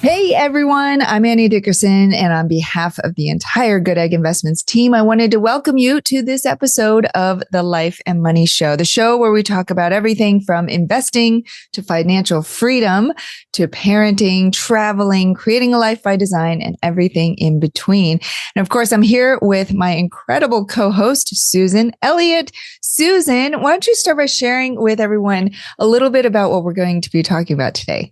Hey everyone, I'm Annie Dickerson, and on behalf of the entire Goodegg Investments team, I wanted to welcome you to this episode of the Life and Money Show, the show where we talk about everything from investing to financial freedom to parenting, traveling, creating a life by design, and everything in between. And of course, I'm here with my incredible co-host, Susan Elliott. Susan, why don't you start by sharing with everyone a little bit about what we're going to be talking about today?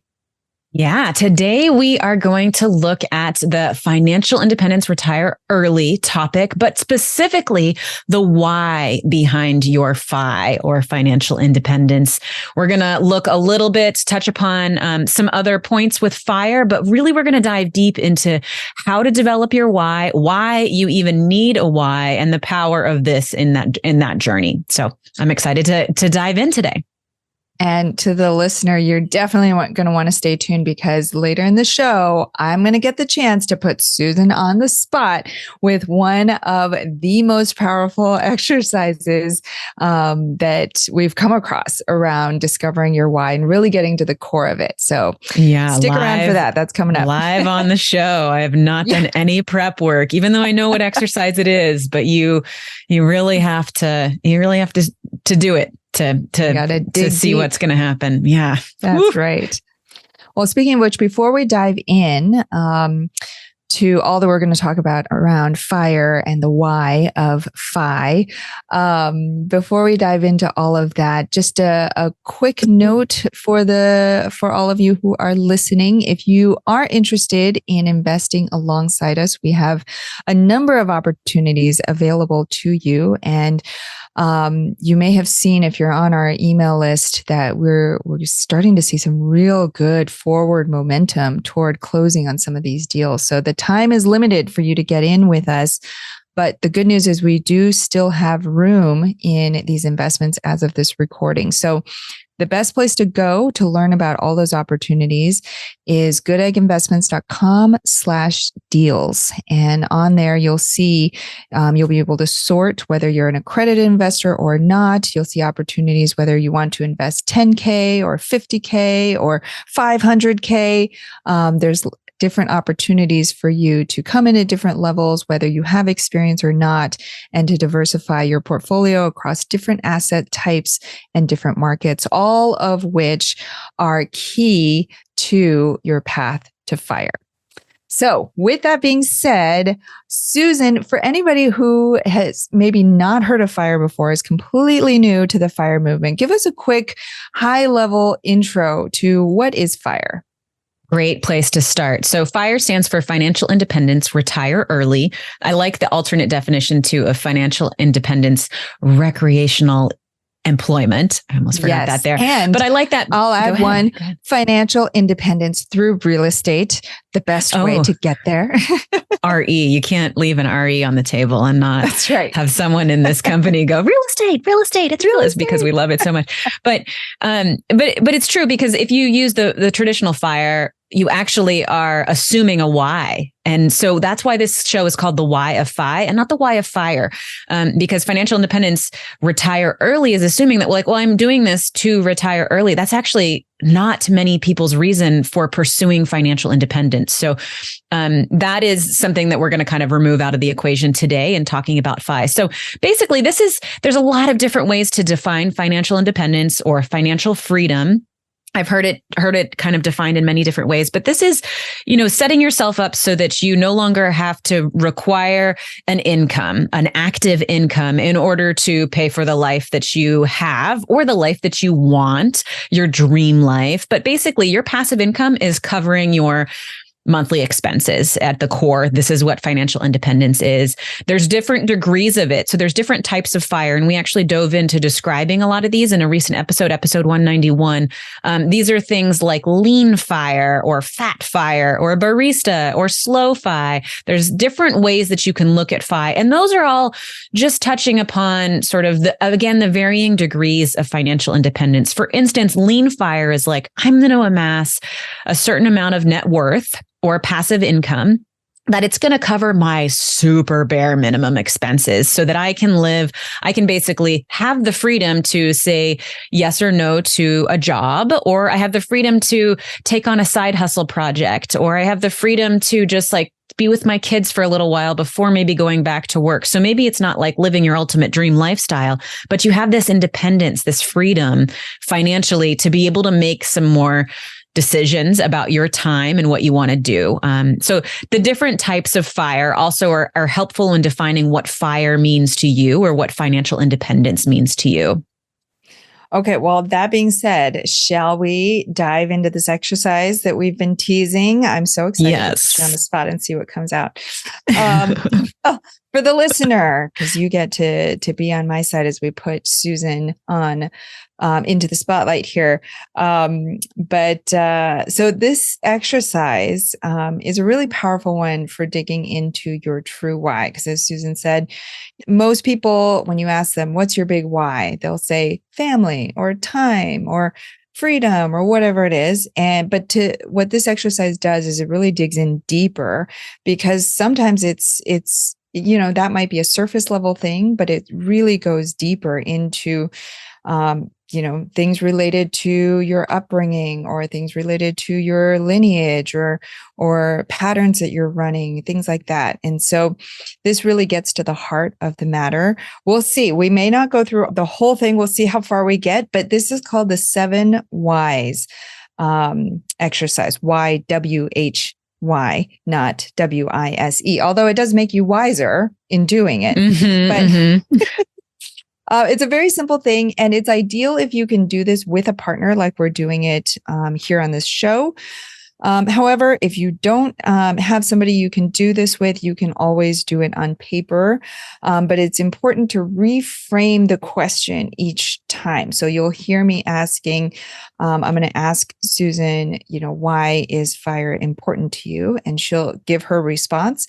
Yeah, today we are going to look at the financial independence retire early topic, but specifically the why behind your FI or financial independence. We're going to look a little bit, touch upon some other points with FIRE, but really we're going to dive deep into how to develop your why you even need a why, and the power of this in that journey. So I'm excited to dive in today. And to the listener, you're definitely going to want to stay tuned, because later in the show, I'm going to get the chance to put Susan on the spot with one of the most powerful exercises that we've come across around discovering your why and really getting to the core of it. So stick around for that. That's coming up. Live on the show. I have not done any prep work, even though I know what exercise it is, but you really have to do it. To see what's going to happen. Yeah. That's right. Well, speaking of which, before we dive in to all that we're going to talk about around FIRE and the why of FI, before we dive into all of that, just a quick note for all of you who are listening. If you are interested in investing alongside us, we have a number of opportunities available to you. And you may have seen, if you're on our email list, that we're starting to see some real good forward momentum toward closing on some of these deals. So the time is limited for you to get in with us. But the good news is we do still have room in these investments as of this recording. So the best place to go to learn about all those opportunities is goodegginvestments.com/deals. And on there, you'll see, you'll be able to sort whether you're an accredited investor or not. You'll see opportunities whether you want to invest 10K or 50K or 500K. There's different opportunities for you to come in at different levels, whether you have experience or not, and to diversify your portfolio across different asset types and different markets, all of which are key to your path to FIRE. So with that being said, Susan, for anybody who has maybe not heard of FIRE before, is completely new to the FIRE movement, give us a quick high-level intro to what is FIRE. Great place to start. So FIRE stands for Financial Independence Retire Early. I like the alternate definition too of financial independence, recreational employment. I almost forgot that there. But I like that. I'll add one: financial independence through real estate, the best way to get there. RE. You can't leave an RE on the table and not have someone in this company go, real estate, it's real estate, because we love it so much. But it's true, because if you use the traditional FIRE, you actually are assuming a why. And so that's why this show is called The Why of FI and not The Why of FIRE. Because financial independence retire early is assuming that, well, I'm doing this to retire early. That's actually not many people's reason for pursuing financial independence. So that is something that we're going to kind of remove out of the equation today in talking about FI. So basically, there's a lot of different ways to define financial independence or financial freedom. I've heard it kind of defined in many different ways, but this is, setting yourself up so that you no longer have to require an active income in order to pay for the life that you have or the life that you want, your dream life. But basically, your passive income is covering your monthly expenses at the core. This is what financial independence is. There's different degrees of it. So there's different types of FIRE. And we actually dove into describing a lot of these in a recent episode 191. These are things like lean FIRE or fat FIRE or barista or slow FI. There's different ways that you can look at FI. And those are all just touching upon sort of the varying degrees of financial independence. For instance, lean FIRE is like, I'm going to amass a certain amount of net worth or passive income that it's going to cover my super bare minimum expenses so that I can basically have the freedom to say yes or no to a job, or I have the freedom to take on a side hustle project, or I have the freedom to just like be with my kids for a little while before maybe going back to work. So maybe it's not like living your ultimate dream lifestyle, but you have this independence, this freedom financially to be able to make some more decisions about your time and what you want to do. So the different types of FIRE also are helpful in defining what FIRE means to you or what financial independence means to you. Okay, well, that being said, shall we dive into this exercise that we've been teasing? I'm so excited to put you on the spot and see what comes out. For the listener, because you get to be on my side as we put Susan on into the spotlight here. So this exercise is a really powerful one for digging into your true why. Because as Susan said, most people, when you ask them, what's your big why? They'll say family or time or freedom or whatever it is. But what this exercise does is it really digs in deeper, because sometimes it's that might be a surface level thing, but it really goes deeper into things related to your upbringing or things related to your lineage or patterns that you're running, things like that. And so this really gets to the heart of the matter. We'll see. We may not go through the whole thing. We'll see how far we get, but this is called the 7 Whys exercise. YWHY, not WISE, although it does make you wiser in doing it. It's a very simple thing, and it's ideal if you can do this with a partner like we're doing it here on this show. However, if you don't have somebody you can do this with, you can always do it on paper. But it's important to reframe the question each time. So you'll hear me asking, I'm going to ask Susan, why is FIRE important to you? And she'll give her response.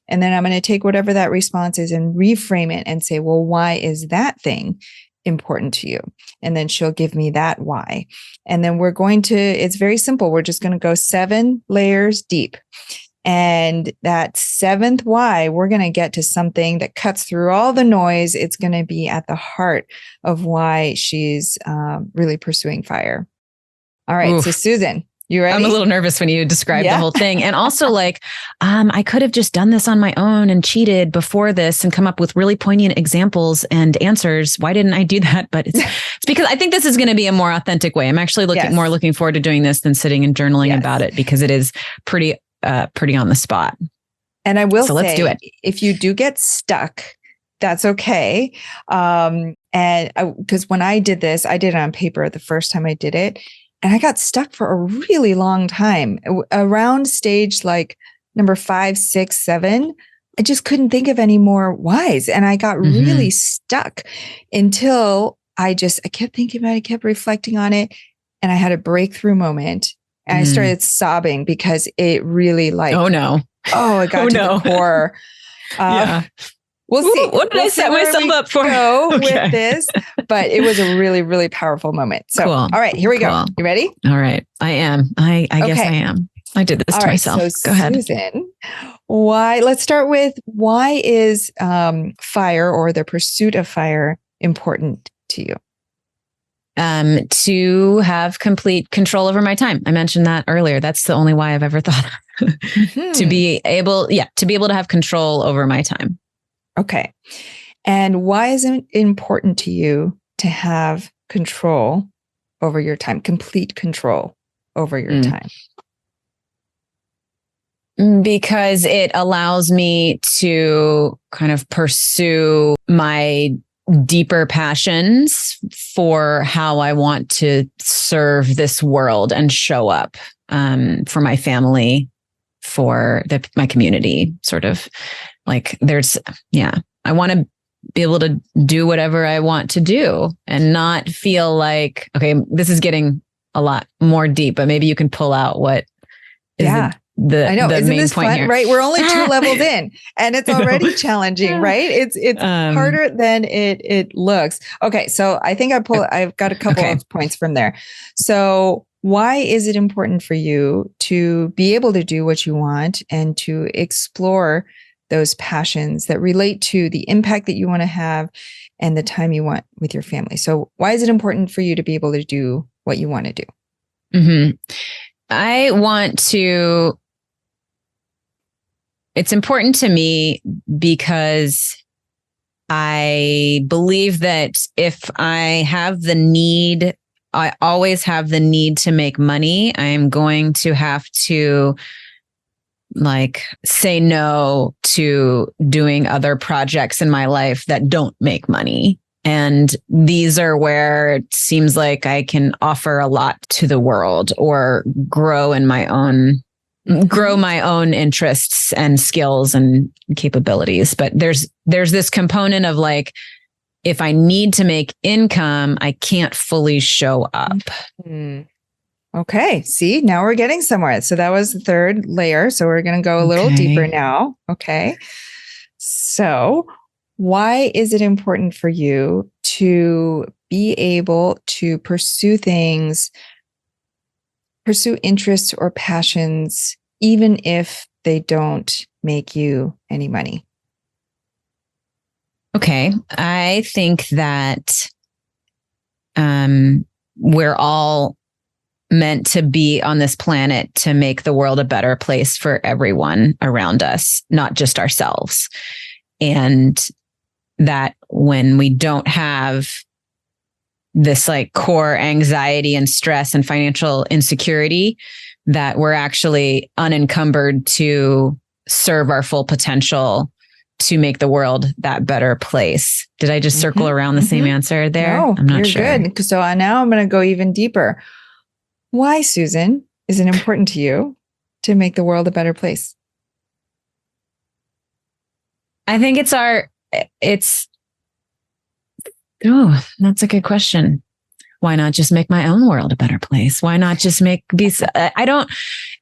And then I'm going to take whatever that response is and reframe it and say, well, why is that thing important to you? And then she'll give me that why. And then it's very simple. We're just going to go 7 layers deep. And that 7th why, we're going to get to something that cuts through all the noise. It's going to be at the heart of why she's really pursuing FIRE. All right. Oof. So Susan, you ready? I'm a little nervous when you describe the whole thing. And also I could have just done this on my own and cheated before this and come up with really poignant examples and answers. Why didn't I do that? But it's because I think this is going to be a more authentic way. I'm actually looking forward to doing this than sitting and journaling about it, because it is pretty on the spot. And I will say, let's do it. If you do get stuck, that's okay. Because when I did this, I did it on paper the first time I did it. And I got stuck for a really long time around stage like number 5, 6, 7. I just couldn't think of any more whys. And I got really stuck until I kept thinking about it, kept reflecting on it. And I had a breakthrough moment. And I started sobbing because it really it got to the core. We'll see. What did I set myself up for? With this, but it was a really, really powerful moment. So, cool. All right, here we go. You ready? All right, I am. I guess I am. I did this to myself. So go ahead. Susan, let's start with why is FIRE or the pursuit of FIRE important to you? To have complete control over my time. I mentioned that earlier. That's the only why I've ever thought to be able to have control over my time. Okay. And why is it important to you to have control over your time, complete control over your time? Because it allows me to kind of pursue my deeper passions for how I want to serve this world and show up for my family, for my community, sort of. Like I want to be able to do whatever I want to do and not feel like, okay, this is getting a lot more deep, but maybe you can pull out what is the Isn't main this point fun, here. Right? We're only 2 levels in and it's already challenging, right? It's harder than it looks. Okay. So I think I've got a couple of points from there. So why is it important for you to be able to do what you want and to explore those passions that relate to the impact that you want to have and the time you want with your family? So why is it important for you to be able to do what you want to do? I want to, it's important to me because I believe that if I have the need, I always have the need to make money, I am going to have to say no to doing other projects in my life that don't make money. And these are where it seems like I can offer a lot to the world or grow my own interests and skills and capabilities. But there's this component of if I need to make income, I can't fully show up. Okay. See, now we're getting somewhere. So that was the third layer. So we're going to go a little deeper now. Okay. So why is it important for you to be able to pursue interests or passions, even if they don't make you any money? Okay. I think that we're all meant to be on this planet to make the world a better place for everyone around us, not just ourselves. And that when we don't have this core anxiety and stress and financial insecurity, that we're actually unencumbered to serve our full potential to make the world that better place. Did I just circle around the same answer there? No, I'm not you're sure. Good. So now I'm going to go even deeper. Why, Susan, is it important to you to make the world a better place? I think that's a good question. Why not just make my own world a better place? Why not just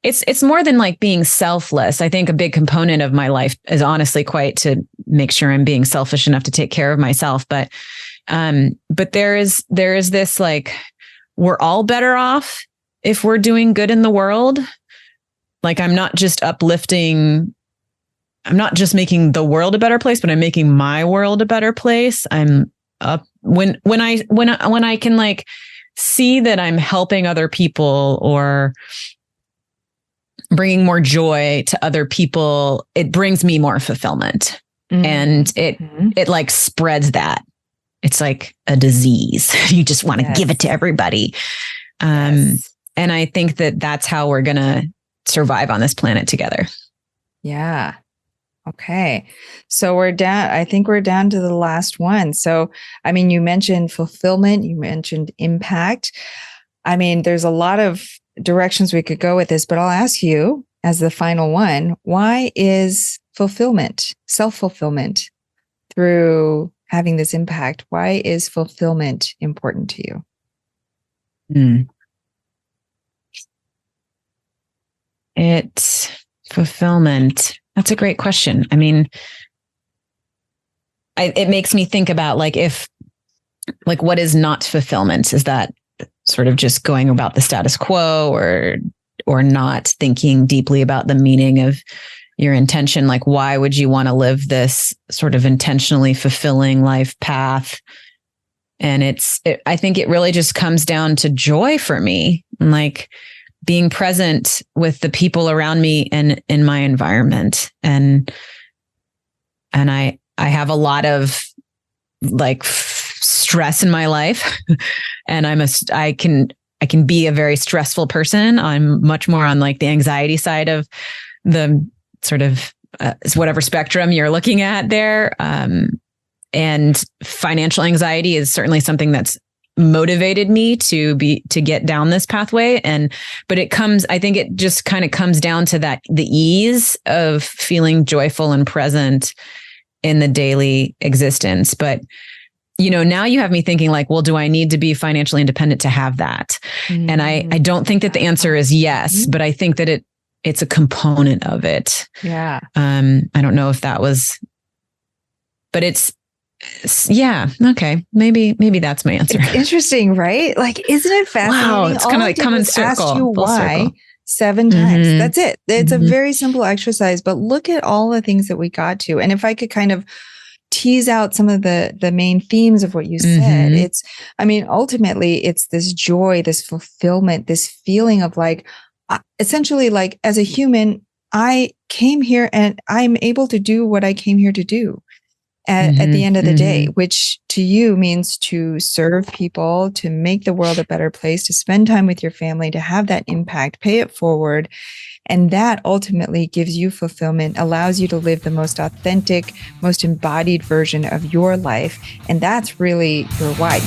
it's more than being selfless. I think a big component of my life is honestly quite to make sure I'm being selfish enough to take care of myself. But there is this we're all better off if we're doing good in the world. I'm not just uplifting, I'm not just making the world a better place, but I'm making my world a better place. I'm up when I can see that I'm helping other people or bringing more joy to other people, it brings me more fulfillment. And it spreads that. It's like a disease. You just want to give it to everybody. And I think that that's how we're going to survive on this planet together. Yeah. Okay. So I think we're down to the last one. So, you mentioned fulfillment, you mentioned impact. There's a lot of directions we could go with this, but I'll ask you as the final one, why is fulfillment, self-fulfillment through having this impact, why is fulfillment important to you? It's fulfillment. That's a great question. It makes me think about what is not fulfillment? Is that sort of just going about the status quo or not thinking deeply about the meaning of your intention? Why would you want to live this sort of intentionally fulfilling life path? And I think it really just comes down to joy for me, being present with the people around me and in my environment. And I have a lot of stress in my life and I can be a very stressful person. I'm much more on the anxiety side of the sort of whatever spectrum you're looking at there. And financial anxiety is certainly something that's motivated me to get down this pathway. But I think it just kind of comes down to the ease of feeling joyful and present in the daily existence. But, now you have me thinking well, do I need to be financially independent to have that? And I don't think that the answer is yes, but I think that it's a component of it. Yeah. I don't know if that was, but Yeah. Okay. Maybe that's my answer. It's interesting, right? Like, isn't it fascinating? Wow. It's kind of like come in circle. Asked you why circle. 7 times. Mm-hmm. That's it. It's a very simple exercise, but look at all the things that we got to. And if I could kind of tease out some of the main themes of what you said, it's, I mean, ultimately it's this joy, this fulfillment, this feeling of like, essentially like as a human, I came here and I'm able to do what I came here to do at the end of the day, which to you means to serve people, to make the world a better place, to spend time with your family, to have that impact, pay it forward. And that ultimately gives you fulfillment, allows you to live the most authentic, most embodied version of your life. And that's really your why.